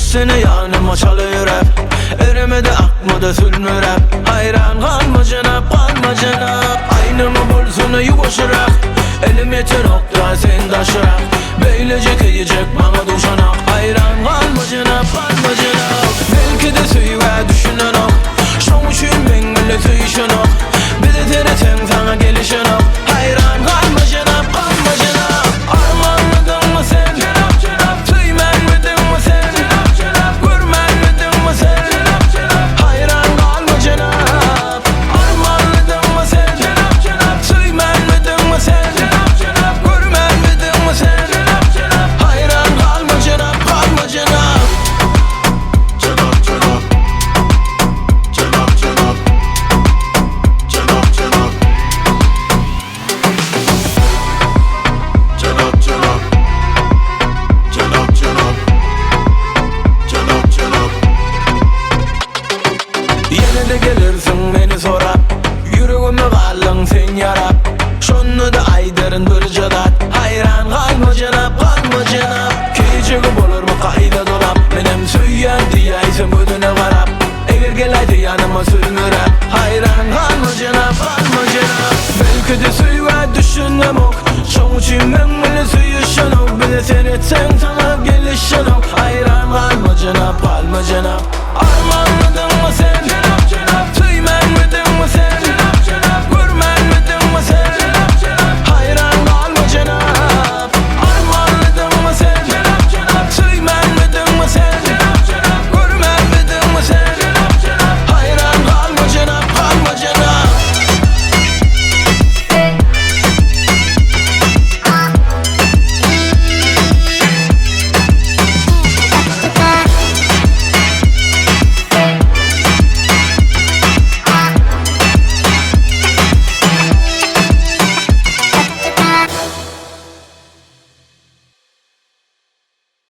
seni yanıma çalıyor hep. Erimedi akmadı sülmür hep. Hayran kalma cenap, kalma cenap. Aynımı bulsunu yuvuşurak. Elim yeter nokta sen taşırak. Böylece kıyacak bana duşanak. Hayran kalma cenap, kalma cenap. Belki de süyve düşünen ok. Şoň üçün meňle süýşen ok. Bir de tereten sana gelişen ok. Hayran kalma cenap, kalma cenap. Armanmadın mı sen? Süýmenmedin mi sen? Görmenmedin mi sen? Hayran kalma cenap. Armanmadın mı sen? Süýmenmedin mi sen? Görmenmedin mi sen? Hayran kalma cenap, kalma cenap. Yine de gelirsin beni sorap. Yüreğime kaldın sen yarap. Şonu da aydırın bir cadat. Hayran kalma cenap, kalma cenap. Keyicigi bolur mu kayda dolap. Menem süýýän diýäýsin ödüne garap. Eger gelaydy yanıma sürmürep. Hayran kalma cenap, kalma cenap. Belki de süýwe düşünnem ok. Şoň üçün meňle süýüşen ok. Bir de sen etsen